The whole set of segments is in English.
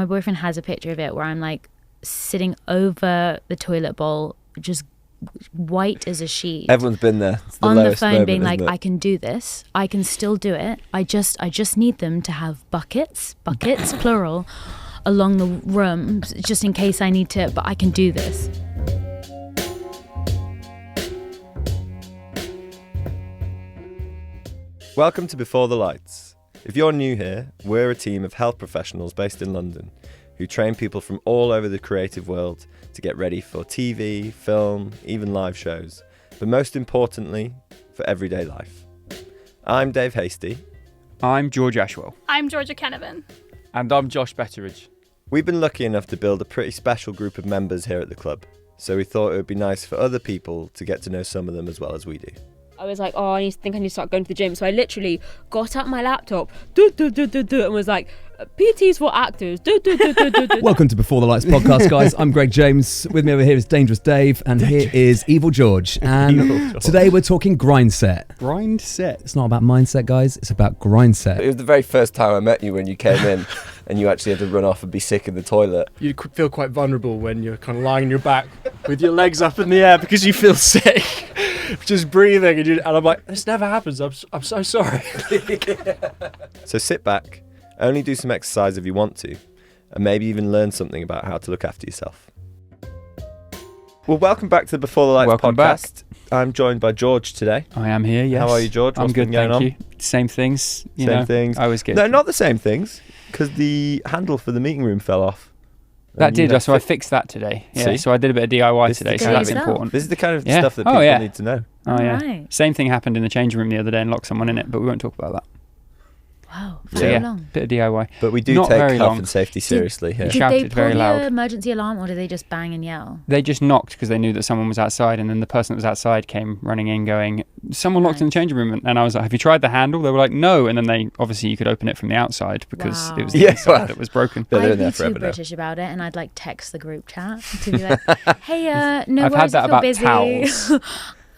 My boyfriend has a picture of it where I'm like sitting over the toilet bowl, just white as a sheet. Everyone's been there. It's the on the lowest phone moment, being like, isn't it? I can do this. I can still do it. I just need them to have buckets, plural, along the room, just in case I need to, but I can do this. Welcome to Before the Lights. If you're new here, we're a team of health professionals based in London who train people from all over the creative world to get ready for TV, film, even live shows, but most importantly, for everyday life. I'm Dave Hasty. I'm George Ashwell. I'm Georgia Canavan. And I'm Josh Betteridge. We've been lucky enough to build a pretty special group of members here at the club, so we thought it would be nice for other people to get to know some of them as well as we do. I was like, I need to start going to the gym. So I literally got up my laptop, and was like, PTs for actors. Welcome to Before the Lights podcast, guys. I'm Greg James. With me over here is Dangerous Dave, and here is Evil George. And today we're talking grind set. Grind set? It's not about mindset, guys. It's about grind set. It was the very first time I met you when you came in and you actually had to run off and be sick in the toilet. You feel quite vulnerable when you're kind of lying on your back with your legs up in the air because you feel sick. Just breathing, and I'm like, this never happens. I'm so sorry. So sit back, only do some exercise if you want to, and maybe even learn something about how to look after yourself. Well, welcome back to the Before the Lights Welcome podcast. I'm joined by George today. I am here, yes. How are you, George? I'm What's good, been going thank on? you. Same things. Same things. I always get... No, not the same things, because the handle for the meeting room fell off. That did, so I fixed that today. Yeah, See? so I did a bit of DIY This today, is so the that's kind of- important. This is the kind of Yeah. stuff that Oh, people yeah. need to know. Oh, yeah. Right. Same thing happened in the changing room the other day and locked someone in it, but we won't talk about that. Wow, So so yeah. long. Bit of DIY. But we do Not take very health long. and safety seriously here. Did Shouted they pull very the loud. emergency alarm, or did they just bang and yell? They just knocked because they knew that someone was outside, and then the person that was outside came running in going, someone locked in the changing room. And I was like, have you tried the handle? They were like, no. And then you could open it from the outside because it was the Yeah, inside well, that was broken. they're in I'd there be too forever now. British about it, and I'd like text the group chat to be like, hey, no I've worries, had that I feel about busy. towels.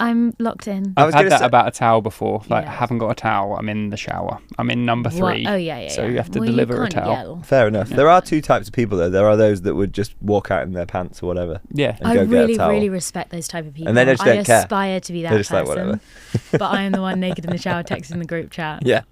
I'm locked in. I I've was had gonna that say- about a towel before. Like, Yeah. I haven't got a towel. I'm in the shower. I'm in number 3. What? Oh, yeah. So you have to Well, deliver you a can't towel. yell. Fair enough. Yeah. There are two types of people, though. There are those that would just walk out in their pants or whatever. Yeah. And I go get a really, towel. really respect those type of people. And they just I don't care. aspire to be that They're just like, person. whatever. But I am the one naked in the shower texting the group chat. Yeah.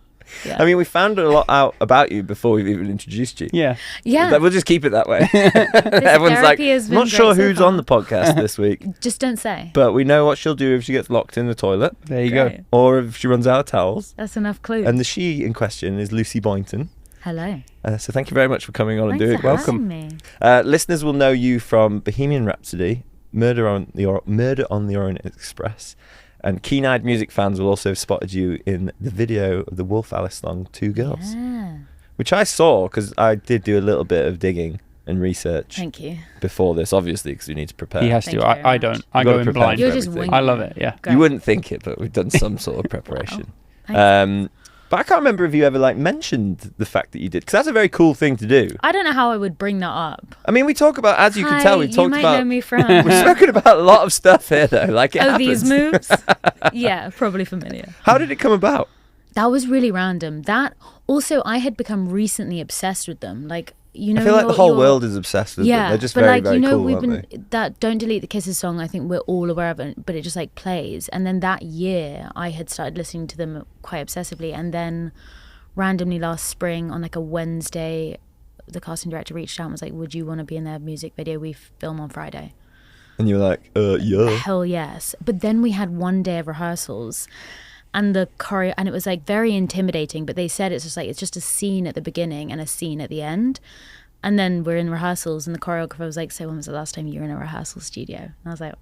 Yeah. I mean, we found a lot out about you before we've even introduced you. Yeah. Yeah. But we'll just keep it that way. Everyone's like, therapy has I'm been not sure great so who's on far." the podcast this week, Just don't say. but we know what she'll do if she gets locked in the toilet There you go. Great. or if she runs out of towels. That's enough clue. And the she in question is Lucy Boyton. Hello. So thank you very much for coming on Thanks and doing it. for Welcome. having me. Listeners will know you from Bohemian Rhapsody, Murder on the Orient Express, and keen-eyed music fans will also have spotted you in the video of the Wolf Alice song Two Girls, Yeah. which I saw because I did do a little bit of digging and research Thank you. before this, obviously, because we need to prepare. He has Thank to. you very I much. don't. I You've go got to in prepare blind. for You're just everything. winging I love it, yeah. Great. You wouldn't think it, but we've done some sort of preparation. Thanks. But I can't remember if you ever mentioned the fact that you did, because that's a very cool thing to do. I don't know how I would bring that up. I mean, we talk about, as you can tell, we Hi, talked you might about. know me from. We've spoken about a lot of stuff here, though. Like it Oh, happens. these moves? Yeah, probably familiar. How did it come about? That was really random. That also, I had become recently obsessed with them. Like, you know, I feel like the whole you're- world is obsessed with them. Yeah, They're just but very, like, very you know, cool, we've aren't been they? that "Don't Delete the Kisses" song. I think we're all aware of it, but it just like plays. And then that year, I had started listening to them quite obsessively. And then, randomly last spring, on like a Wednesday, the casting director reached out and was like, "Would you want to be in their music video we film on Friday?" And you were like, yeah. Hell yes. But then we had one day of rehearsals. And the choreo, and it was like very intimidating, but they said it's just a scene at the beginning and a scene at the end. And then we're in rehearsals and the choreographer was like, so when was the last time you were in a rehearsal studio? And I was like,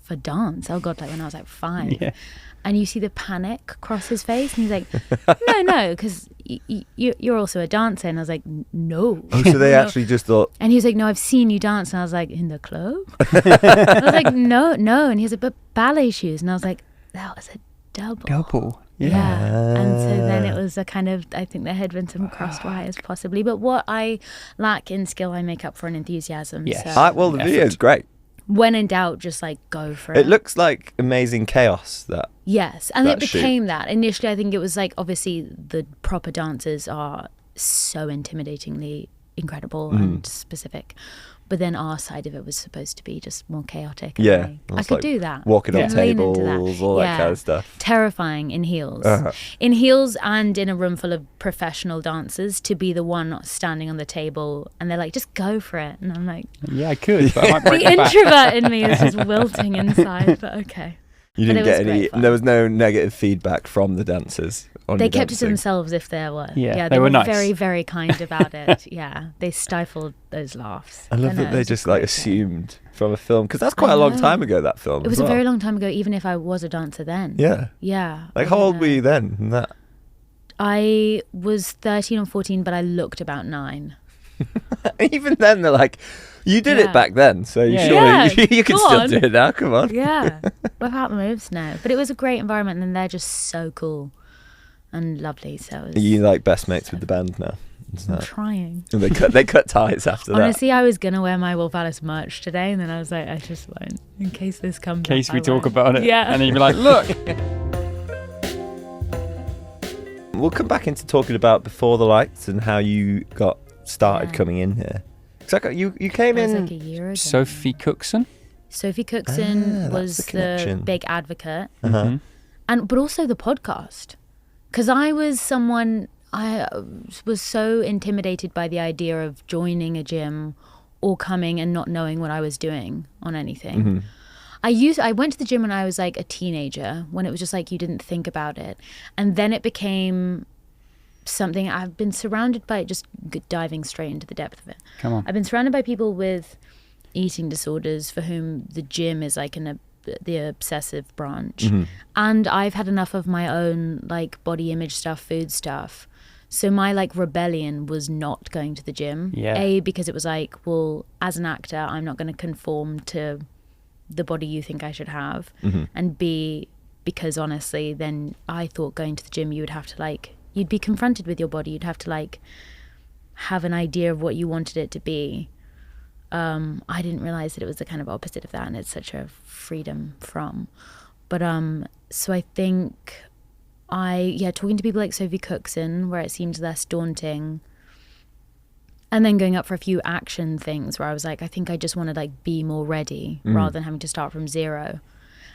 for dance? Oh God, like when I was like 5. Yeah. And you see the panic cross his face and he's like, no, because you're also a dancer. And I was like, no. Oh, so they No. actually just thought, And he was like, no, I've seen you dance. And I was like, in the club? I was like, no. And he was like, but ballet shoes. And I was like, that was a double. Double. Yeah. And so then it was a kind of, I think there had been some crossed wires possibly. But what I lack in skill, I make up for in enthusiasm. Yes. So well, the Effort. video's great. when in doubt, just like go for it. It looks like amazing chaos, that. Yes. And it that shoot. became that. Initially, I think it was like, obviously, the proper dancers are so intimidatingly incredible and specific. But then our side of it was supposed to be just more chaotic. And Yeah. I could do that. Walking on I could lean into tables, all that kind of stuff. Terrifying in heels. In heels and in a room full of professional dancers, to be the one standing on the table and they're like, just go for it. And I'm like, Yeah, I could, but I might break the my back. introvert in me is just wilting inside, but okay. You But didn't it was get any. great fun. There was no negative feedback from the dancers. On They your kept it to dancing. themselves if there were. Yeah, they they were nice. very, very kind about it. Yeah, they stifled those laughs. I love know, that it they was a just like great thing. assumed from a film, because that's quite a long know. time ago, that film. It was as a very well. long time ago, even if I was a dancer then. Yeah. Yeah. Like I how don't old were know. you then? in That. I was 13 or 14, but I looked about 9. Even then, they're like, you did Yeah. it back then, so Yeah. surely Yeah, you can go still on. do it now. Come on. Yeah. Without the moves, no. But it was a great environment, and they're just so cool and lovely. So it Are was, you like best mates with the band now? Is I'm that- trying. And they cut ties after that. Honestly, I was going to wear my Wolf Alice merch today, and then I was like, I just won't. In case this comes In case up, we I talk won't. about it. Yeah. And then you'd be like, look. We'll come back into talking about Before the Lights and how you got started Yeah. coming in here. So you came It was in. like a year ago. Sophie Cookson. Sophie Cookson that's was the the connection. big advocate, Uh-huh. Mhm. but also the podcast, because I was someone, I was so intimidated by the idea of joining a gym or coming and not knowing what I was doing on anything. Mm-hmm. I went to the gym when I was like a teenager, when it was just like you didn't think about it, and then it became something. I've been surrounded by, just diving straight into the depth of it, Come on. I've been surrounded by people with eating disorders for whom the gym is like the obsessive branch. Mhm. And I've had enough of my own like body image stuff, food stuff. So my like rebellion was not going to the gym. Yeah. A, because it was like, well, as an actor, I'm not going to conform to the body you think I should have. Mhm. And B, because honestly, then I thought going to the gym, you would have to like, you'd be confronted with your body. You'd have to like have an idea of what you wanted it to be. I didn't realize that it was the kind of opposite of that, and it's such a freedom from. But so I think talking to people like Sophie Cookson, where it seemed less daunting, and then going up for a few action things where I was like, I think I just want to like be more ready rather than having to start from zero.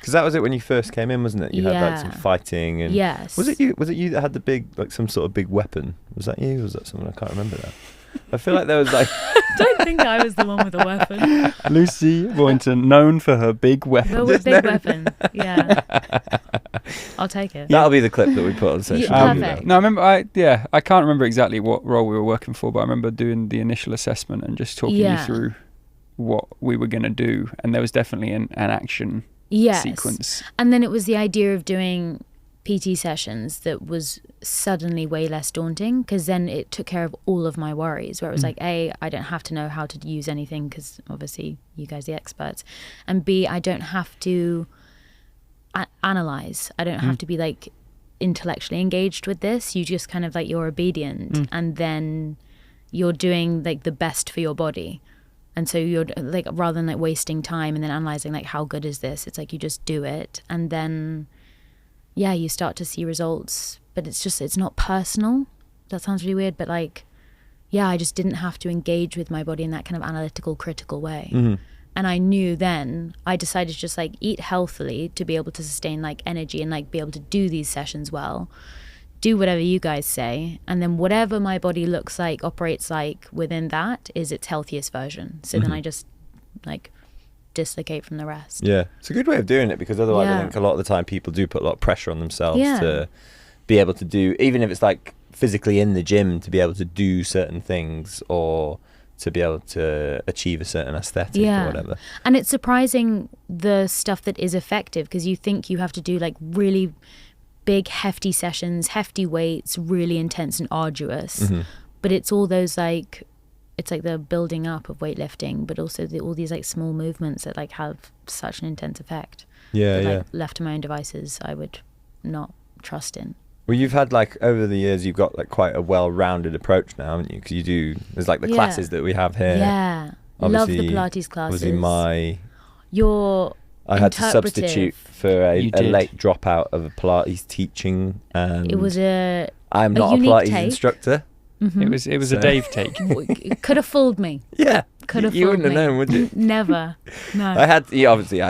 Because that was it when you first came in, wasn't it? You had like some Yeah. fighting and. Yes. Was it you? Was it you that had the big, like some sort of big weapon? Was that you? Or was that someone? I can't remember that. I feel like there was like. Don't think I was the one with the weapon. Lucy Boyton, known for her big weapon. The big weapon. Yeah. I'll take it. That'll be the clip that we put on social Yeah, media. perfect. No, I remember. I can't remember exactly what role we were working for, but I remember doing the initial assessment and just talking you Yeah. through what we were going to do, and there was definitely an action Yes. sequence. And then it was the idea of doing PT sessions that was suddenly way less daunting, because then it took care of all of my worries, where it was like, A, I don't have to know how to use anything because obviously you guys are the experts, and B, I don't have to analyze. I don't have to be like intellectually engaged with this. You just kind of like, you're obedient and then you're doing like the best for your body. And so you're like, rather than like wasting time and then analyzing like, how good is this? It's like you just do it, and then you start to see results. But it's not personal. That sounds really weird, but like, I just didn't have to engage with my body in that kind of analytical, critical way. And I knew then, I decided to just like eat healthily to be able to sustain like energy and like be able to do these sessions well, do whatever you guys say, and then whatever my body looks like, operates like within that is its healthiest version. So then I just like dislocate from the rest. Yeah, it's a good way of doing it, because otherwise I Yeah. think a lot of the time people do put a lot of pressure on themselves Yeah. to be able to do, even if it's like physically in the gym, to be able to do certain things or to be able to achieve a certain aesthetic or whatever. And it's surprising the stuff that is effective, because you think you have to do like really big hefty sessions, hefty weights, really intense and arduous, but it's all those like, it's like the building up of weightlifting, but also all these like small movements that like have such an intense effect. Yeah, that, yeah. like, left to my own devices, I would not trust in. Well, you've had like over the years, you've got like quite a well-rounded approach now, haven't you? Because you do, there's like the classes that we have here. Yeah. Love the Obviously- Pilates classes. Obviously, Your I had to interpretive- substitute for You a did. late dropout of a Pilates teaching, and It was I'm not a unique Pilates take. instructor. It was a Dave take. Could have fooled me. Yeah. Could have You fooled wouldn't me. have known, would you? Never. No. Did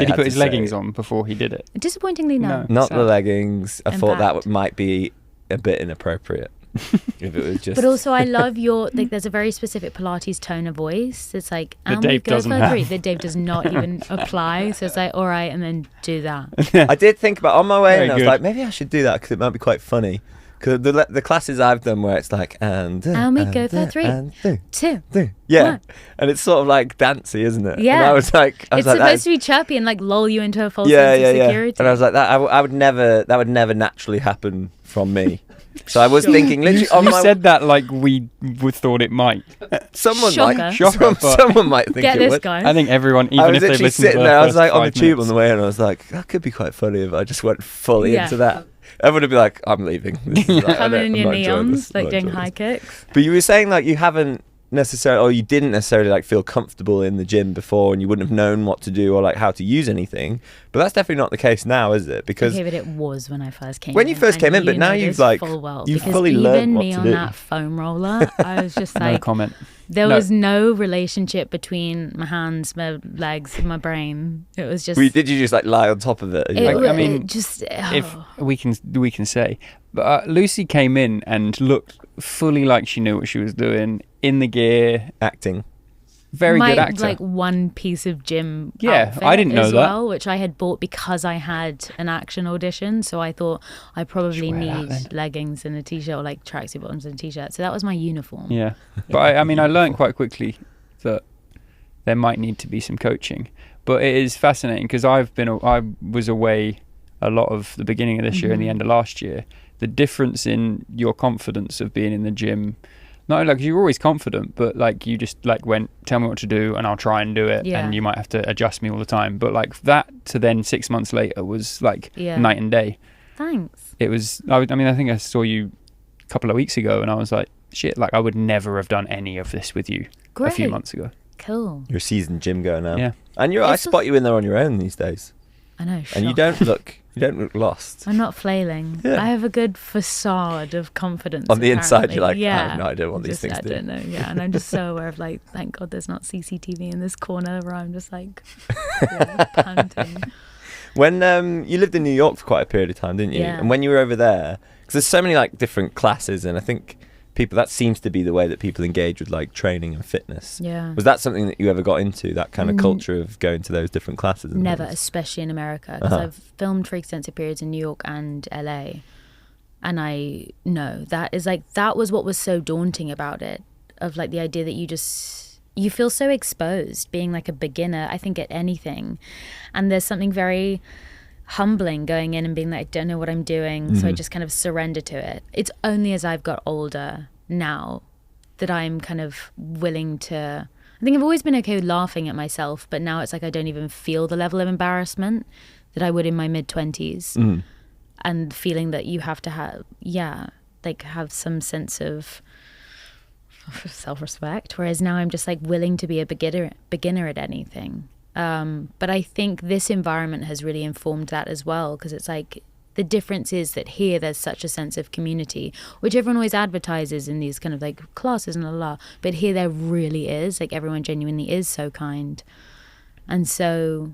he put his leggings on before he did it? Disappointingly, no. No. Not Sad. the leggings. I In thought that fact. might be a bit inappropriate. If it was just. But also, I love your like. There's a very specific Pilates tone of voice. It's like, That and we Dave go doesn't for have. 3. That Dave does not even apply. So it's like, all right, and then do that. I did think about on my way, Very and I was good. like, maybe I should do that because it might be quite funny. Because the classes I've done where it's like And we go for 3, and 2. yeah, One. and it's sort of like dancey, isn't it? Yeah. And I was like, It's that supposed is- to be chirpy and like lull you into a false yeah, sense yeah, of yeah. security. And I was like, that would never naturally happen from me. So I was Sure. thinking, literally, on You my said that like we would thought it might. someone Shocker. might, Shocker, but- someone might think Get it this, would. guys. I think everyone, I even was if they've literally listened to sitting the there. I was first like on the 5 tube minutes. on the way, and I was like, that could be quite funny if I just went fully Yeah. into that. Everyone would be like, I'm leaving. This is like, Coming in I'm your not enjoying this, neons, I'm like not doing enjoying high this. kicks. But you were saying like you haven't necessarily, or you didn't necessarily like feel comfortable in the gym before, and you wouldn't have known what to do or like how to use anything. But that's definitely not the case now, is it? Because Okay, but it was when I first came When in. you first and came in, but you now know you've, this like, full well, you've because fully even learned what me to on do. that foam roller, I was just No like, comment. there No. was no relationship between my hands, my legs, my brain. It was just. did you just like lie on top of it? And It, you're Like, like, I mean, it just. If we can say, but Lucy came in and looked fully like she knew what she was doing in the gear. acting. Very my, good actor. like one piece of gym Yeah, outfit I didn't know as that. well, which I had bought because I had an action audition. So I thought I probably wear that need then. leggings and a t-shirt, or like tracksuit bottoms and a t-shirt. So that was my uniform. Yeah, but I mean, I learned quite quickly that there might need to be some coaching. But it is fascinating because I was away a lot of the beginning of this year and the end of last year. The difference in your confidence of being in the gym, not only like you're always confident, but like you just like went, tell me what to do and I'll try and do it, Yeah. and you might have to adjust me all the time. But like that to then 6 months later was like Yeah. night and day. Thanks. It was. I mean, I think I saw you a couple of weeks ago, and I was like, shit, like I would never have done any of this with you a few Great. months ago. Cool. You're a seasoned gym goer now. Yeah. And I It's spot you in there on your own these days. I know. And you shocker. don't look lost. I'm not flailing. Yeah. I have a good facade of confidence. On the inside, apparently. you're like, I yeah. have no idea what these Just, things I do. don't know. Yeah, and I'm just so aware of like, thank God there's not CCTV in this corner where I'm just like, panting. When you lived in New York for quite a period of time, didn't you? Yeah. And when you were over there, because there's so many like different classes, and I think that seems to be the way that people engage with like training and fitness. Yeah. Was that something that you ever got into, that kind of culture of going to those different classes? And Never, things? especially in America, because Uh-huh. I've filmed for extensive periods in New York and LA, and I know that is like that was what was so daunting about it, of like the idea that you feel so exposed being like a beginner, I think, at anything, and there's something very humbling going in and being like, I don't know what I'm doing, so I just kind of surrender to it. It's only as I've got older now that I'm kind of willing to. I think I've always been okay with laughing at myself, but now it's like I don't even feel the level of embarrassment that I would in my mid-20s, and feeling that you have to have some sense of self-respect, whereas now I'm just like willing to be a beginner at anything. But I think this environment has really informed that as well, because it's like the difference is that here there's such a sense of community, which everyone always advertises in these kind of like classes and la, but here there really is, like everyone genuinely is so kind. And so,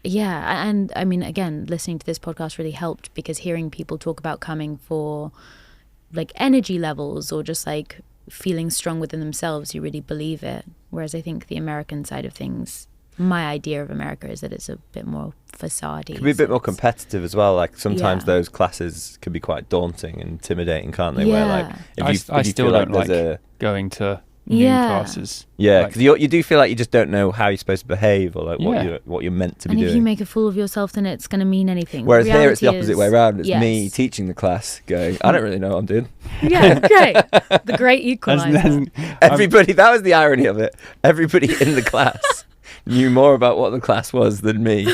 yeah, and I mean, again, listening to this podcast really helped, because hearing people talk about coming for like energy levels or just like feeling strong within themselves, you really believe it. Whereas I think the American side of things, my idea of America is that it's a bit more facade. It could be a bit more competitive as well. Like sometimes Yeah. those classes can be quite daunting and intimidating, can't they? Where like Yeah. if you I if you still feel don't like there's like a going to new Yeah. classes. yeah, Like- because you do feel like you just don't know how you're supposed to behave or like Yeah. what you're meant to be And if doing. you make a fool of yourself, then it's going to mean anything. Whereas here it's the Reality opposite is- way around. It's yes. me teaching the class, going, I don't really know what I'm doing. Yeah, great. The great equalizer. Everybody, that was the irony of it. Everybody in the class knew more about what the class was than me,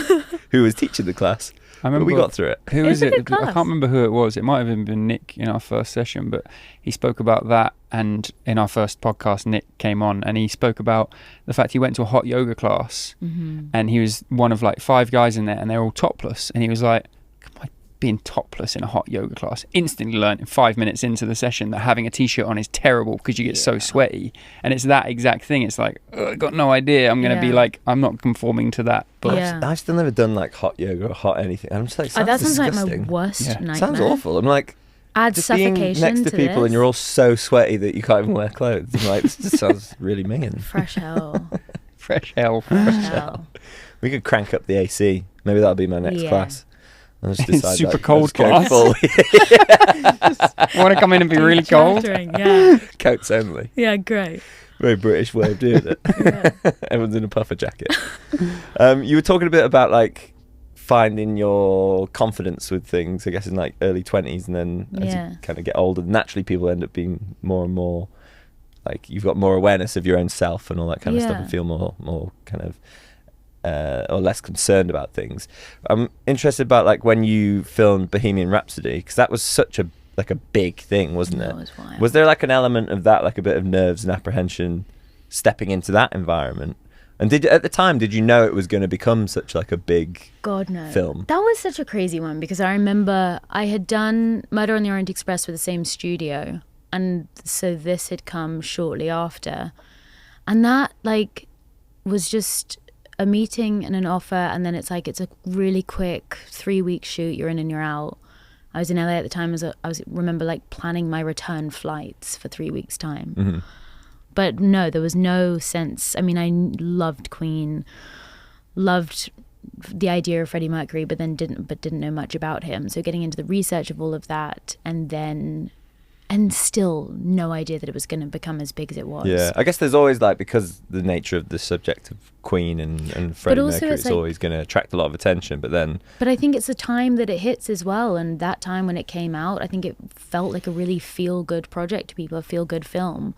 who was teaching the class. I But remember we got through it. Who It's is a it? good class. I can't remember who it was. It might have been Nick in our first session, but he spoke about that. And in our first podcast, Nick came on and he spoke about the fact he went to a hot yoga class Mm-hmm. and he was one of like 5 guys in there and they're all topless. And he was like, my being topless in a hot yoga class. Instantly learned 5 minutes into the session that having a t-shirt on is terrible because you get so sweaty. And it's that exact thing. It's like, I got no idea. I'm going to be like, I'm not conforming to that. But Yeah. I've still never done like hot yoga or hot anything. I'm just like, That sounds like my disgusting. worst nightmare. Sounds awful. I'm like, Add just being suffocation next to people this. and you're all so sweaty that you can't even wear clothes. I'm like, this just sounds really mean. Fresh hell. fresh hell. Fresh hell. We could crank up the AC. Maybe that'll be my next class. I'll just decide Super like, cold I'll just go class. full- Want to come in and be really cold? Yeah. Coats only. Yeah, great. Very British way of doing it. Yeah. Everyone's in a puffer jacket. You were talking a bit about like finding your confidence with things, I guess, in like early 20s, and then as you kind of get older, naturally people end up being more and more like, you've got more awareness of your own self and all that kind of stuff, and feel more kind of or less concerned about things. I'm interested about like when you filmed Bohemian Rhapsody, because that was such a big thing, wasn't it? Was wild. Was there like an element of that, like a bit of nerves and apprehension stepping into that environment? And at the time, did you know it was going to become such like a big film? That was such a crazy one, because I remember I had done Murder on the Orient Express with the same studio, and so this had come shortly after, and that like was just a meeting and an offer, and then it's a really quick 3-week shoot. You're in and you're out. I was in LA at the time. I was remember like planning my return flights for 3 weeks time. Mm-hmm. But no, there was no sense. I mean, I loved Queen, loved the idea of Freddie Mercury, but didn't know much about him. So getting into the research of all of that, and still no idea that it was going to become as big as it was. Yeah, I guess there's always like, because the nature of the subject of Queen and Freddie Mercury, it's like, always going to attract a lot of attention. But I think it's the time that it hits as well, and that time when it came out, I think it felt like a really feel-good project to people, a feel-good film.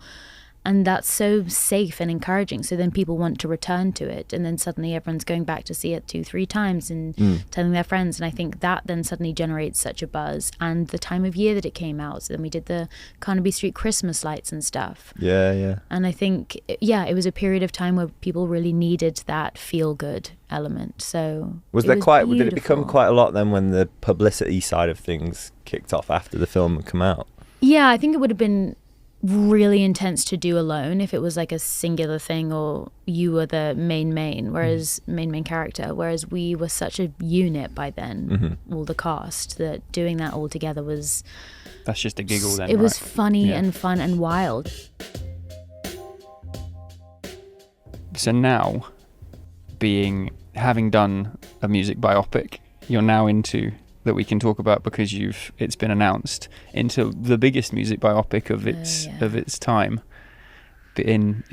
And that's so safe and encouraging. So then people want to return to it. And then suddenly everyone's going back to see it 2-3 times and telling their friends. And I think that then suddenly generates such a buzz. And the time of year that it came out. So then we did the Carnaby Street Christmas lights and stuff. Yeah. And I think, it was a period of time where people really needed that feel-good element. So did it become quite a lot then when the publicity side of things kicked off after the film had come out? Yeah, I think it would have been really intense to do alone if it was like a singular thing, or you were the main character, whereas we were such a unit by then, all the cast, that doing that all together was, that's just a giggle then, it was funny and fun and wild. So now, having done a music biopic, you're now into, that we can talk about because it's been announced, into the biggest music biopic of its time, in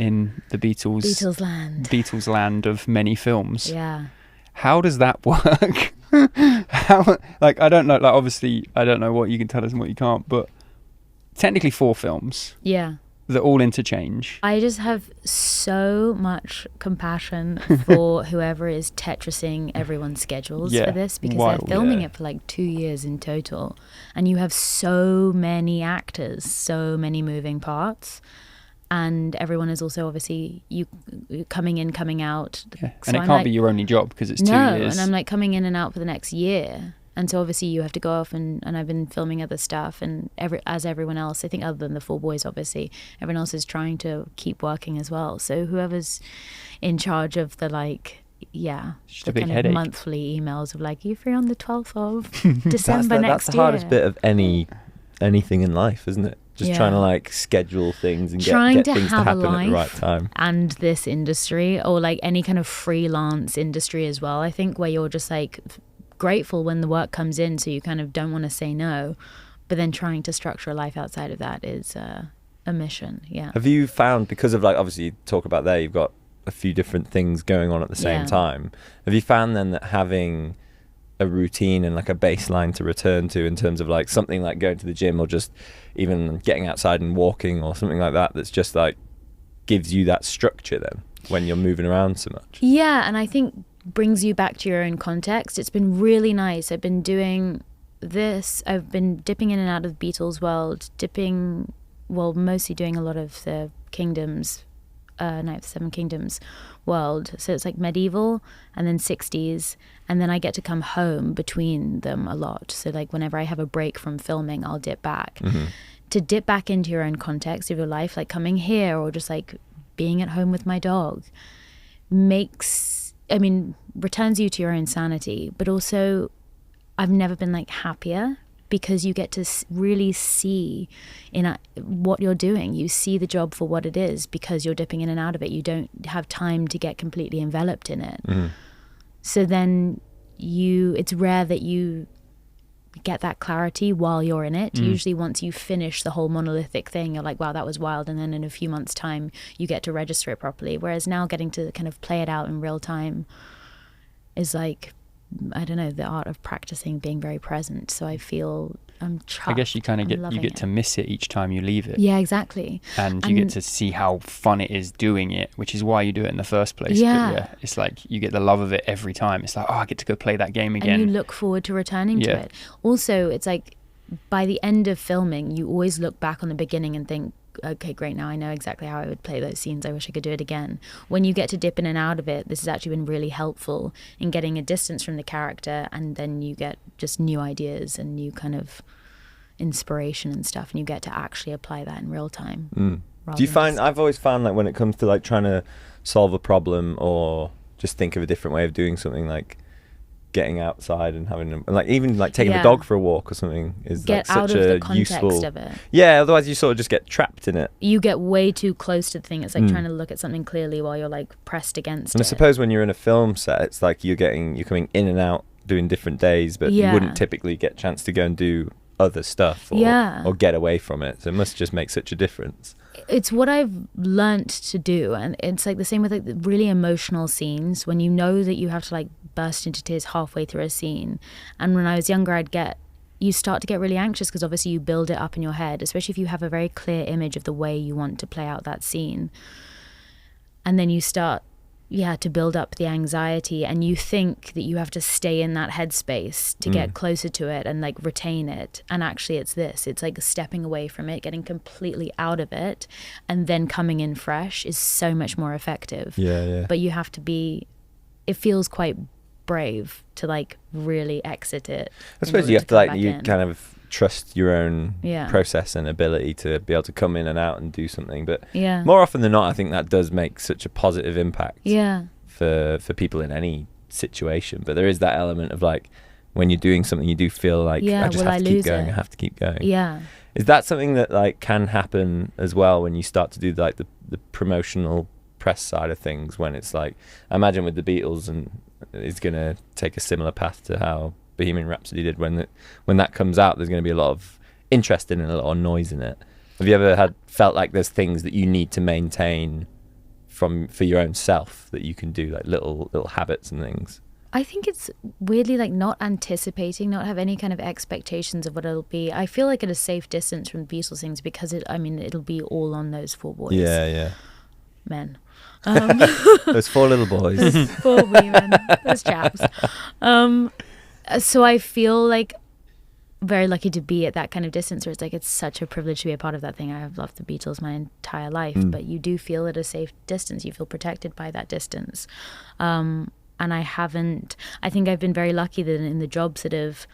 the Beatles land of many films. Yeah. How does that work? I don't know, like obviously I don't know what you can tell us and what you can't, but technically 4 films. Yeah. That all interchange. I just have so much compassion for whoever is Tetrising everyone's schedules for this, because they're filming it for like 2 years in total, and you have so many actors, so many moving parts, and everyone is also obviously you coming in, coming out. Yeah. So And it can't be your only job because it's 2 years. And I'm like coming in and out for the next year. And so obviously you have to go off, and I've been filming other stuff, and as everyone else, I think other than the 4 boys, obviously, everyone else is trying to keep working as well. So whoever's in charge of the the kind headache. of monthly emails of like, are you free on the 12th of December next year? That's the hardest bit of anything in life, isn't it? Just trying to like schedule things and get things to happen at the right time. And this industry, or like any kind of freelance industry as well, I think, where you're just like grateful when the work comes in, so you kind of don't want to say no, but then trying to structure a life outside of that is a mission. Have you found, because of like, obviously you talk about there, you've got a few different things going on at the same time, have you found then that having a routine and like a baseline to return to, in terms of like something like going to the gym, or just even getting outside and walking, or something like that, that's just like gives you that structure then when you're moving around so much? And I think brings you back to your own context. It's been really nice. I've been doing this, I've been dipping in and out of the Beatles world, mostly doing a lot of the Kingdoms Night of the Seven Kingdoms world. So it's like medieval and then 60s. And then I get to come home between them a lot. So like whenever I have a break from filming, I'll dip back. To dip back into your own context of your life, like coming here or just like being at home with my dog, returns you to your own sanity. But also, I've never been like happier, because you get to really see what you're doing. You see the job for what it is, because you're dipping in and out of it. You don't have time to get completely enveloped in it. So then it's rare that you get that clarity while you're in it. Usually once you finish the whole monolithic thing, you're like, wow, that was wild. And then in a few months' time, you get to register it properly. Whereas now getting to kind of play it out in real time is like, I don't know, the art of practicing being very present. So I feel I'm chuffed. I guess you kind of get to miss it each time you leave it. Yeah, exactly. And you get to see how fun it is doing it, which is why you do it in the first place. Yeah. But yeah, it's like you get the love of it every time. It's like, oh, I get to go play that game again. And you look forward to returning to it. Also, it's like by the end of filming, you always look back on the beginning and think, okay, great, now I know exactly how I would play those scenes. I wish I could do it again. When you get to dip in and out of it, this has actually been really helpful in getting a distance from the character, and then you get just new ideas and new kind of inspiration and stuff, and you get to actually apply that in real time. Do you find, I've always found like when it comes to like trying to solve a problem or just think of a different way of doing something, like getting outside and having like even like taking the dog for a walk or something is get like out such of the a context useful of it. Yeah, otherwise you sort of just get trapped in it. You get way too close to the thing. It's like trying to look at something clearly while you're like pressed against And it. I suppose when you're in a film set, it's like you're coming in and out doing different days, but you wouldn't typically get a chance to go and do other stuff or get away from it. So it must just make such a difference. It's what I've learnt to do, and it's like the same with like the really emotional scenes when you know that you have to like burst into tears halfway through a scene. And when I was younger, you start to get really anxious because obviously you build it up in your head, especially if you have a very clear image of the way you want to play out that scene. And then you start to build up the anxiety, and you think that you have to stay in that headspace to get closer to it and like retain it. And actually it's like stepping away from it, getting completely out of it, and then coming in fresh is so much more effective. But you have to it feels quite brave to like really exit it. I suppose you have to like kind of trust your own process and ability to be able to come in and out and do something, but more often than not I think that does make such a positive impact for people in any situation. But there is that element of like when you're doing something you do feel like I just have to keep going. I have to keep going. Is that something that like can happen as well when you start to do like the promotional press side of things, when it's like, I imagine with the Beatles, and it's going to take a similar path to how Bohemian Rhapsody did, when that comes out there's going to be a lot of interest in it and a lot of noise in it. Have you ever felt like there's things that you need to maintain for your own self that you can do, like little habits and things? I think it's weirdly like not anticipating, not have any kind of expectations of what it'll be. I feel like at a safe distance from the Beatles things, because it'll be all on those four boys. Men. Those four little boys. Four wee men. Those chaps. So I feel like very lucky to be at that kind of distance where it's like it's such a privilege to be a part of that thing. I have loved the Beatles my entire life, but you do feel at a safe distance. You feel protected by that distance. And I think I've been very lucky that in the jobs that have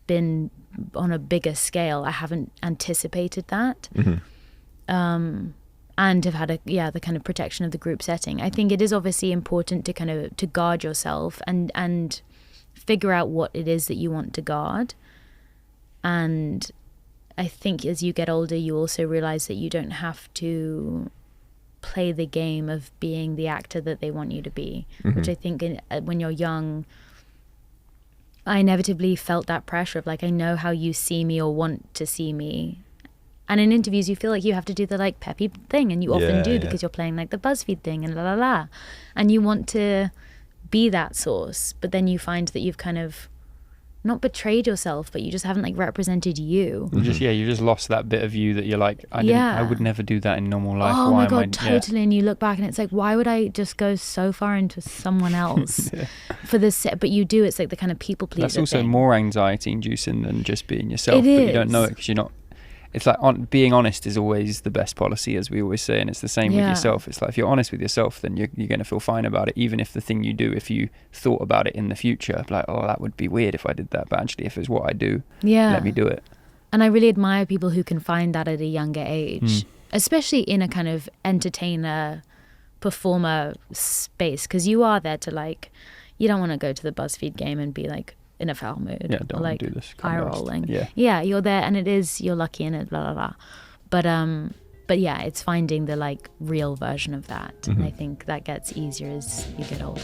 been on a bigger scale, I haven't anticipated that. And have had the kind of protection of the group setting. I think it is obviously important to kind of to guard yourself and figure out what it is that you want to guard. And I think as you get older, you also realize that you don't have to play the game of being the actor that they want you to be, which I think when you're young, I inevitably felt that pressure of like, I know how you see me or want to see me. And in interviews, you feel like you have to do the like peppy thing, and you often do because you're playing like the BuzzFeed thing and la la la, and you want to be that source. But then you find that you've kind of not betrayed yourself, but you just haven't like represented you. You just lost that bit of you that you're like, I would never do that in normal life. Oh my God, totally. And you look back and it's like, why would I just go so far into someone else for this? But you do. It's like the kind of people pleaser. That's also thing. More anxiety inducing than just being yourself. It but is. You don't know it because you're not it's like being honest is always the best policy, as we always say, and it's the same with yourself. It's like if you're honest with yourself, then you're going to feel fine about it, even if the thing you do, if you thought about it in the future, like, oh, that would be weird if I did that, but actually if it's what I do, let me do it. And I really admire people who can find that at a younger age, especially in a kind of entertainer, performer space, because you are there to, like, you don't want to go to the BuzzFeed game and be like in a foul mood, don't or like do this eye rolling. Yeah, you're there, and it is, you're lucky in it, blah blah blah. But yeah, it's finding the like real version of that, and I think that gets easier as you get older.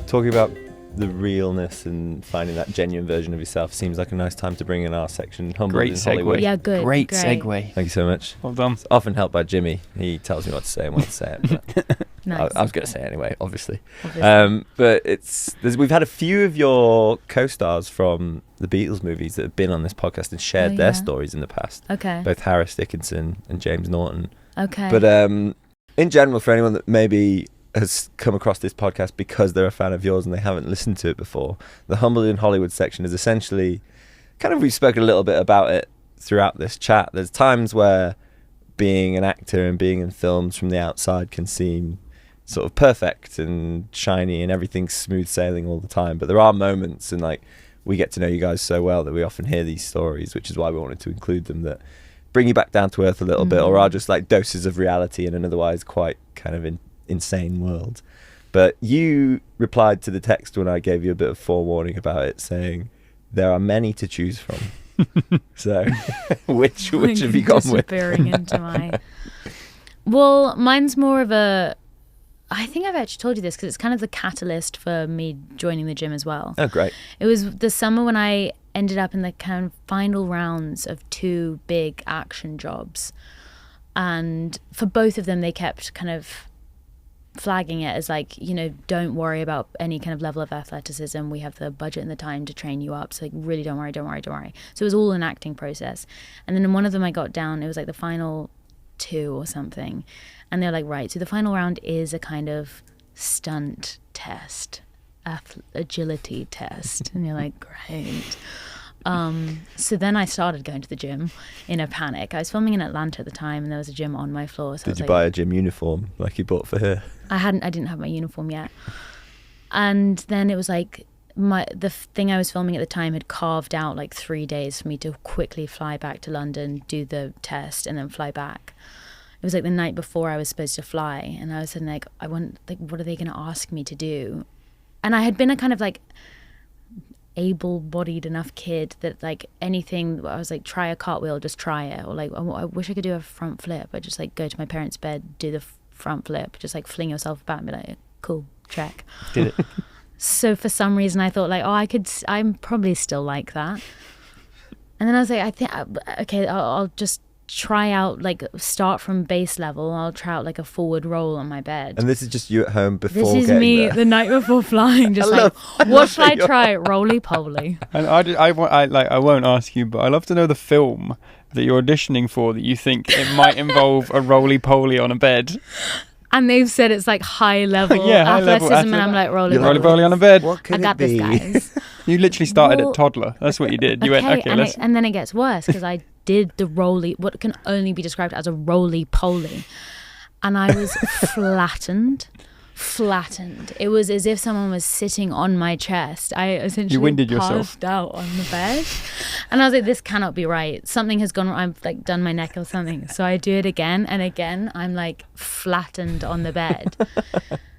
Talking about the realness and finding that genuine version of yourself seems like a nice time to bring in our section, Humbled Great in segue. Hollywood. Yeah, good. Great segue. Thank you so much. Well done. It's often helped by Jimmy. He tells me what to say and when to say it. But Nice. I was going to say it anyway, obviously. Obviously. But we've had a few of your co-stars from the Beatles movies that have been on this podcast and shared their stories in the past. Okay. Both Harris Dickinson and James Norton. Okay. But in general, for anyone that maybe has come across this podcast because they're a fan of yours and they haven't listened to it before, the Humbled in Hollywood section is essentially kind of, we've spoken a little bit about it throughout this chat. There's times where being an actor and being in films from the outside can seem sort of perfect and shiny and everything's smooth sailing all the time, but there are moments, and like, we get to know you guys so well that we often hear these stories, which is why we wanted to include them, that bring you back down to earth a little bit, or are just like doses of reality in an otherwise quite kind of insane world. But you replied to the text when I gave you a bit of forewarning about it, saying there are many to choose from. So which have you gone with? Disappearing into my... Well, mine's more of a... I think I've actually told you this because it's kind of the catalyst for me joining the gym as well. Oh, great. It was the summer when I ended up in the kind of final rounds of 2 big action jobs. And for both of them, they kept kind of flagging it as like, you know, don't worry about any kind of level of athleticism. We have the budget and the time to train you up. So like, really don't worry. So it was all an acting process. And then in one of them I got down, it was like the final 2 or something. And they're like, right, so the final round is a kind of stunt test, agility test. And you're like, great. So then I started going to the gym in a panic. I was filming in Atlanta at the time, and there was a gym on my floor. So Did you buy a gym uniform like you bought for her? I didn't have my uniform yet. And then it was like, the thing I was filming at the time had carved out like 3 days for me to quickly fly back to London, do the test, and then fly back. It was like the night before I was supposed to fly, and I was suddenly like, what are they going to ask me to do? And I had been a kind of like able-bodied enough kid that like anything, I was like, try a cartwheel, just try it. Or like, I wish I could do a front flip. I just like go to my parents' bed, do the front flip, just like fling yourself about and be like, cool, check. Did it. So for some reason I thought like, I'm probably still like that. And then I was like, I think, okay, I'll just try out, like, start from base level. I'll try out like a forward roll on my bed. And this is just you at home before This is getting me there. the night before flying, just like, what should I try? Roly poly. And I won't ask you, but I love to know the film that you're auditioning for that you think it might involve a roly poly on a bed. And they've said it's like high level high level athleticism, and I'm like, roly Roly poly on a bed. What could I got it be? this, guys. You literally started Well, at toddler. That's what you did. You went, okay, let's... and then it gets worse because I did the roly, what can only be described as a roly poly, and I was flattened. It was as if someone was sitting on my chest. I essentially You winded yourself. passed out on the bed, and I was like, this cannot be right. Something has gone wrong. I've like done my neck or something. So I do it again and again. I'm like flattened on the bed.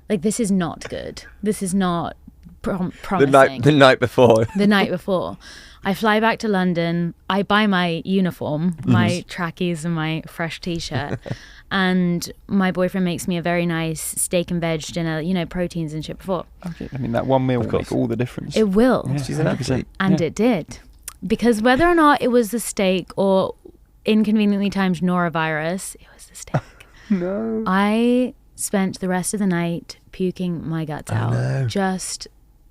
Like, this is not good. This is not promising. The night before. The night before. I fly back to London. I buy my uniform, my trackies and my fresh t-shirt. And my boyfriend makes me a very nice steak and veg dinner, you know, proteins and shit before. Okay, I mean, that one meal will make all the difference. It will. Yeah, She's an athlete. And it did. Because whether or not it was the steak or inconveniently timed norovirus, it was the steak. No. I spent the rest of the night puking my guts out. No. Just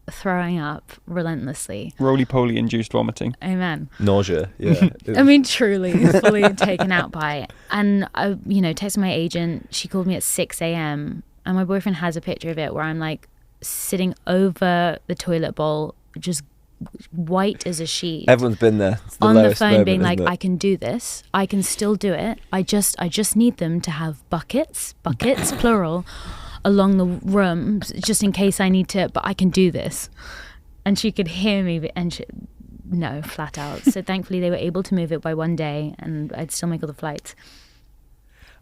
throwing up relentlessly. Roly-poly induced vomiting. Amen. Nausea, yeah. I mean, truly, fully taken out by it. And I, texted my agent. She called me at 6 a.m. And my boyfriend has a picture of it where I'm like sitting over the toilet bowl, just white as a sheet. Everyone's been there. It's on the lowest phone moment, being like, isn't it? I can do this. I can still do it. I just need them to have buckets, plural, along the room, just in case I need to, but I can do this. And she could hear me, and no, flat out. So thankfully they were able to move it by one day, and I'd still make all the flights.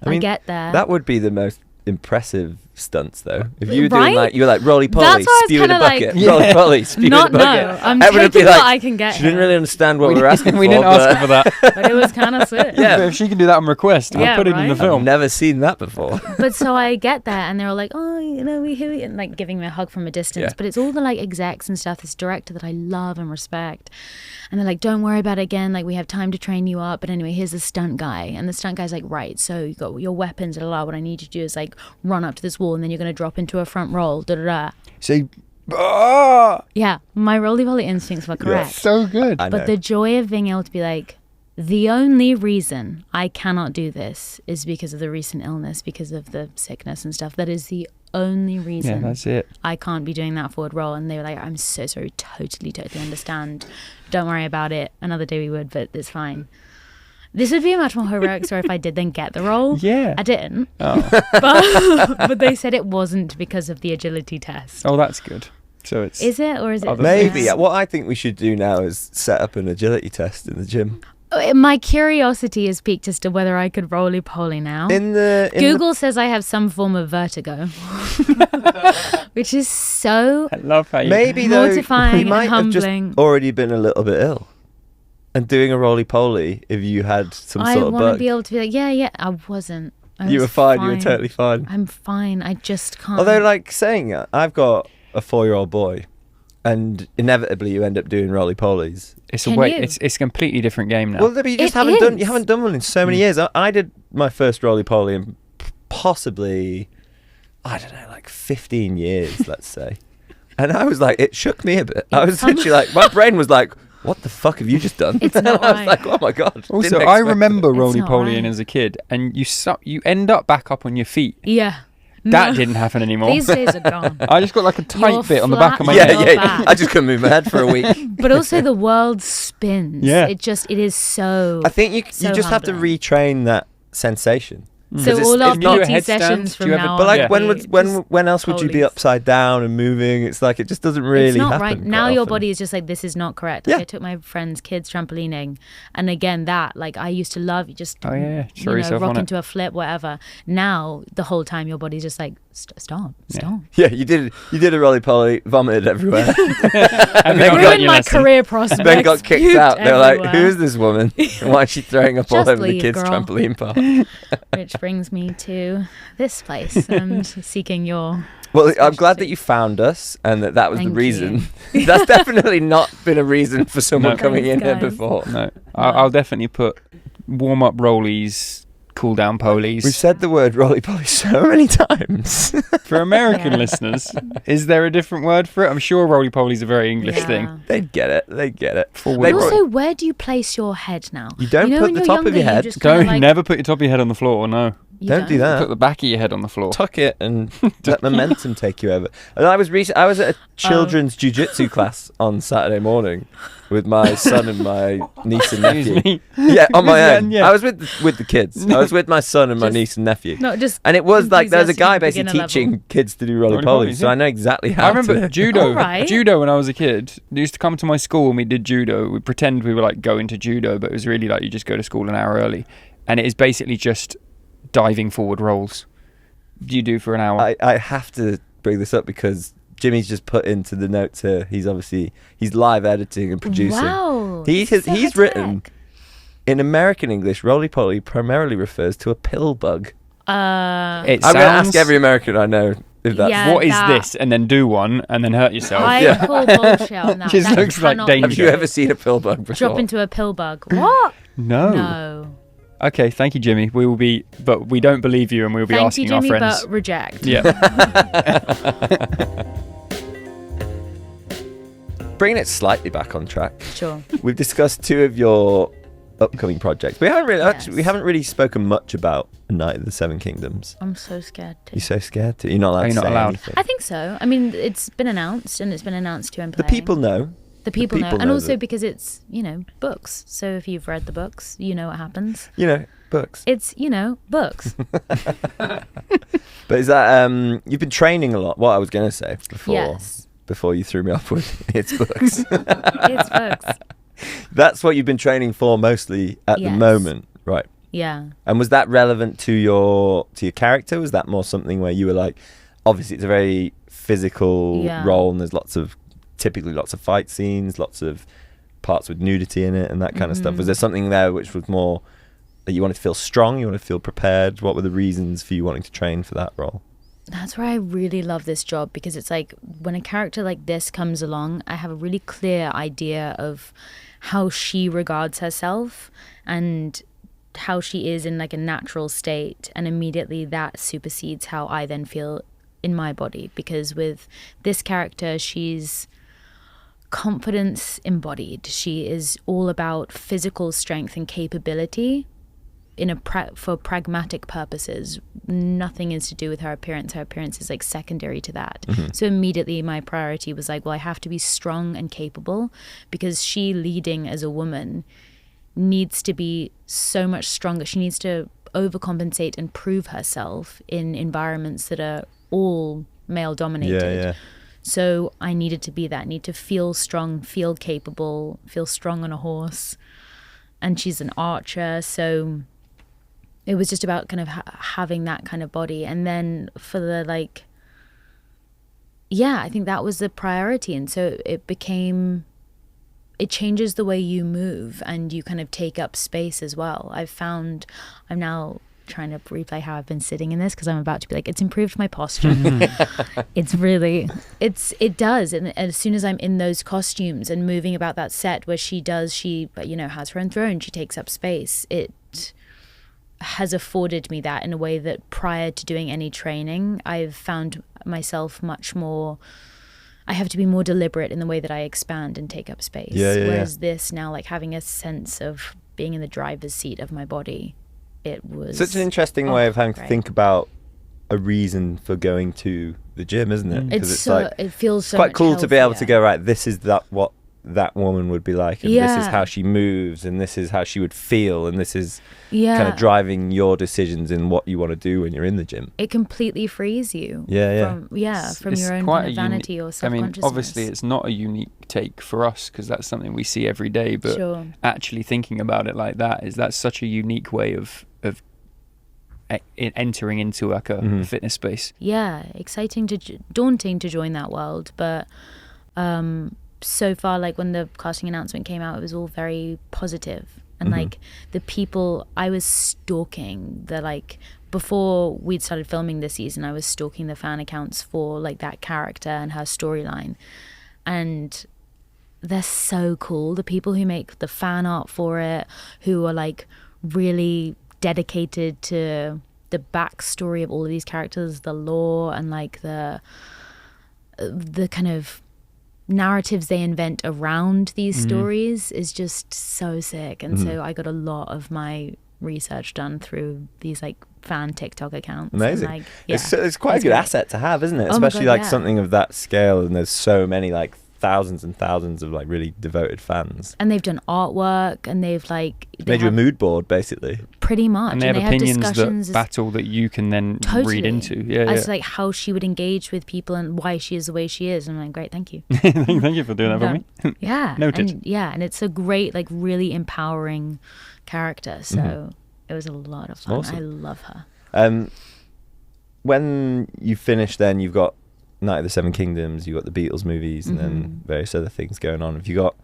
I mean, get there. That would be the most impressive stunts, though. If you were Right? doing you were like roly poly, That's why I was spew in a kinda like- bucket, roly poly, spew Not in a bucket. no. I'm Everyone would taking be like, what I can get. she didn't here. really understand what we were asking we for. didn't ask her for that. But it was kind of sick. Yeah. But if she can do that on request, I'll Yeah, put it in the right? film. I've never seen that before. But so I get there, and they're all like, oh, we hear you, and like giving me a hug from a distance. Yeah. But it's all the like execs and stuff, this director that I love and respect. And they're like, don't worry about it again. Like, we have time to train you up. But anyway, here's the stunt guy. And the stunt guy's like, right, so you got your weapons, blah, blah, blah. What I need you to do is like run up to this wall, and then you're going to drop into a front roll, da da da. So, Yeah, my roly-poly instincts were correct. so good. I know. But the joy of being able to be like, the only reason I cannot do this is because of the recent illness, because of the sickness and stuff. That is the only reason Yeah, that's it. I can't be doing that forward roll. And they were like, I'm so sorry, totally understand. Don't worry about it. Another day we would, but it's fine. This would be a much more heroic story if I did then get the role. Yeah. I didn't. Oh. But they said it wasn't because of the agility test. Oh, that's good. So it's Is it, or is it? Other Maybe. Yeah. What I think we should do now is set up an agility test in the gym. My curiosity is piqued as to whether I could roly-poly now. Google says I have some form of vertigo, which is so I love how you. Maybe though, mortifying you might and have just humbling. already been a little bit ill. And doing a roly-poly, if you had some I sort of want to bug. be able to be like, yeah, I wasn't. I You was were fine, you were totally fine. I'm fine. I just can't. Although, like, saying that, I've got a 4-year-old boy, and inevitably you end up doing roly-polies. It's a Can way. you? It's a completely different game now. Well, but you just It haven't done. is. You haven't done one in so many years. I did my first roly-poly in possibly, I don't know, like 15 years, let's say. And I was like, it shook me a bit. I was literally like, my brain was like, what the fuck have you just done? It's and not I was right. like, oh my god. also, didn't I expect remember It's roly not polying right. as a kid, and you end up back up on your feet. Yeah. That No. didn't happen anymore. These days are gone. I just got like a tight You're bit on the back of my flat. Yeah, neck. Your yeah. back. I just couldn't move my head for a week. But also the world spins. Yeah. It is so. I think you So just have to humbling. retrain that sensation. So 'Cause all our if you do a PT headstand, sessions do from you have a- now But on. like, Yeah. when else would you be polies. upside down and moving? It's like it just doesn't really It's not happen. right. quite Now your often. body is just like, this is not correct. Like, Yeah. I took my friend's kids trampolining, and again, that, like, I used to love, you just, Oh, yeah. Throw you know, yourself on rock it. into a flip, whatever. Now, the whole time, your body's just like, stop. Yeah, you did a roly poly, vomited everywhere. And then got got Ruined your my lesson. career prospects. then got kicked puked out. They were like, everywhere. "Who is this woman? And why is she throwing up all Just over the leave, kids' girl. trampoline park?" Which brings me to this place and seeking your. Well, I'm glad that you found us and that was the Thank reason. That's definitely not been a reason for someone No. coming in here Thanks, guys. before. No, I'll definitely put warm up rollies, cool down polies. We've said the word roly poly so many times. For American Yeah. listeners, is there a different word for it? I'm sure roly poly's a very English Yeah. thing. They'd get it. They'd get it. For They But women. brought- also, where do you place your head now? You don't know, put when the you're top of younger, your you head. just kinda Don't like, never put your top of your head on the floor. No, you Don't do that. put the back of your head on the floor. Tuck it and let momentum take you over. And I was at a children's jiu-jitsu class on Saturday morning with my son and my niece and Excuse nephew. me. Yeah, on my own. Yeah. I was with the kids. I was with my son and my Just- niece and nephew. No, just. And it was like there was a guy enthusiastic basically beginner teaching level. kids to do roly Roly-polies, poly, so yeah. I know exactly how I remember to. judo. Alright. Judo when I was a kid. They used to come to my school and we did judo. We pretend we were like going to judo, but it was really like you just go to school an hour early, and it is basically just diving forward rolls. You do for an hour. I have to bring this up because Jimmy's just put into the notes here. He's live editing and producing. Wow. He's so written tech. in American English, roly poly primarily refers to a pill bug. It I'm going to sounds- ask every American I know if that's. Yeah. what is that- this? And then do one, and then hurt yourself. I Yeah. call bullshit on that. Just That looks like cannot danger. Have you ever seen a pill bug before? Drop into a pill bug. What? No. No. Okay, thank you, Jimmy. We will be, but we don't believe you, and we'll be Thank you, asking Jimmy, our friends. but reject. Yeah. Bringing it slightly back on track, Sure. we've discussed two of your upcoming projects. We haven't really Yes. we haven't really spoken much about A Night of the Seven Kingdoms. I'm so scared to. You're so scared to. You're not allowed Are you to not say allowed? anything. I think so. I mean, it's been announced, and it's been announced to him The people know. The people know. people And know also that- because it's, books. So if you've read the books, you know what happens. Books. It's, books. But is that you've been training a lot? What I was going to say Yes. before you threw me off with it's books. It's books. That's what you've been training for mostly at the Yes. moment, right? Yeah. And was that relevant to your character? Was that more something where you were like, obviously it's a very physical role, and there's typically lots of fight scenes, lots of parts with nudity in it and that kind of stuff. Was there something there which was more that you wanted to feel strong, you wanted to feel prepared? What were the reasons for you wanting to train for that role? That's where I really love this job, because it's like when a character like this comes along, I have a really clear idea of how she regards herself and how she is in like a natural state, and immediately that supersedes how I then feel in my body. Because with this character, she's confidence embodied. She is all about physical strength and capability for pragmatic purposes. Nothing is to do with her appearance. Her appearance is like secondary to that. So immediately my priority was like, well, I have to be strong and capable, because she leading as a woman needs to be so much stronger. She needs to overcompensate and prove herself in environments that are all male dominated. Yeah. So I needed to be that, need to feel strong, feel capable, feel strong on a horse. And she's an archer, so it was just about kind of having that kind of body. And then for the I think that was the priority. And so it changes the way you move, and you kind of take up space as well. I'm now trying to replay how I've been sitting in this, because I'm about to be like, it's improved my posture. It does. And as soon as I'm in those costumes and moving about that set where she has her own throne, she takes up space. It has afforded me that in a way that prior to doing any training, I've found myself much more, I have to be more deliberate in the way that I expand and take up space. Whereas this now, like having a sense of being in the driver's seat of my body, it was such an interesting way of having to think about a reason for going to the gym, isn't it? It's it feels so quite much cool to be able to healthier. go, right, this is what that woman would be like, and this is how she moves, and this is how she would feel, and this is kind of driving your decisions in what you want to do when you're in the gym. It completely frees you from It's your own quite kind of a vanity or self-consciousness. Obviously it's not a unique take for us, because that's something we see every day, but actually thinking about it like that's such a unique way of entering into like a fitness space. Exciting daunting to join that world, but so far, like when the casting announcement came out, it was all very positive. And like the people I was stalking, before we'd started filming this season, I was stalking the fan accounts for like that character and her storyline, and they're so cool. The people who make the fan art for it, who are like really dedicated to the backstory of all of these characters, the lore, and like the kind of narratives they invent around these stories is just so sick. And so I got a lot of my research done through these like fan TikTok accounts. Amazing. And, it's quite a good asset to have, isn't it? Especially something of that scale, and there's so many like thousands and thousands of like really devoted fans. And they've done artwork, and they've made you a mood board basically. Pretty much. And they have opinions that battle that you can then read into. As like how she would engage with people and why she is the way she is. And I'm like, great, thank you. Thank you for doing that for me. Noted. And it's a great, like really empowering character. So it was a lot of fun. Awesome. I love her. When you finish, then you've got Night of the Seven Kingdoms, you've got the Beatles movies, and then various other things going on. Have you got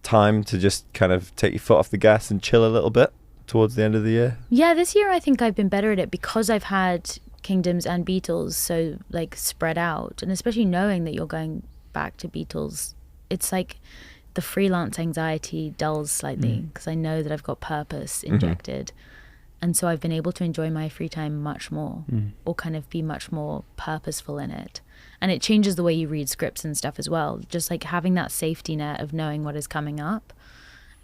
time to just kind of take your foot off the gas and chill a little bit towards the end of the year? Yeah, this year I think I've been better at it, because I've had Kingdoms and Beatles so like spread out, and especially knowing that you're going back to Beatles, it's like the freelance anxiety dulls slightly, because I know that I've got purpose injected. And so I've been able to enjoy my free time much more, or kind of be much more purposeful in it. And it changes the way you read scripts and stuff as well. Just like having that safety net of knowing what is coming up,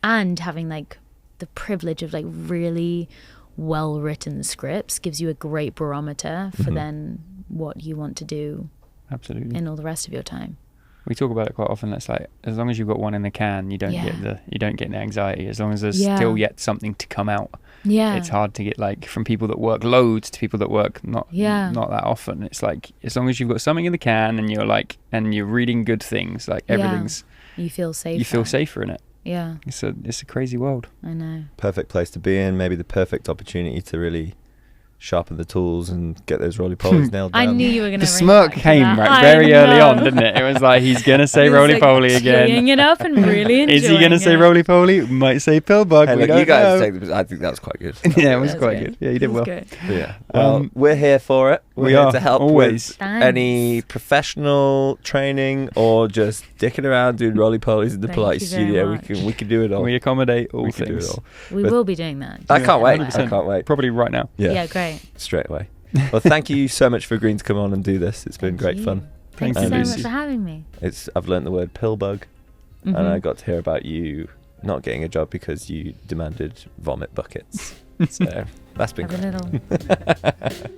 and having like the privilege of like really well written scripts gives you a great barometer for then what you want to do absolutely in all the rest of your time. We talk about it quite often. That's like, as long as you've got one in the can, you don't get the anxiety. As long as there's still yet something to come out. Yeah. It's hard to get, like, from people that work loads to people that work not that often. It's like, as long as you've got something in the can and you're reading good things, like everything's, you feel safer. you feel safer in it. Yeah. It's a crazy world. I know. Perfect place to be in. Maybe the perfect opportunity to really sharpen the tools and get those roly-polies nailed down. I knew you were going to. The smirk came very early on, didn't it? It was like, he's gonna say roly-poly again. Teeing it up and really enjoying Is he gonna say roly-poly? Might say pillbug. Hey, We look, don't you guys know. take I think that was quite good. Yeah, it was That was quite good. good. Yeah, you did well. Yeah. Well, we're here for it. We're We here are, to help always. with Thanks. any professional training or just dicking around doing roly-polies in the Thank polite you very studio. much. We can do it all. We accommodate all We can do things. it all. We But- will be doing that. I can't wait. I 100%. can't wait. Probably right now. Yeah, great. Straight away. Well, thank you so much for agreeing to come on and do this. It's been Thank great you. fun. Thanks Thank so you, much Lucy. for having me. I've learnt the word pillbug, and I got to hear about you not getting a job because you demanded vomit buckets. So that's been Have great. a little.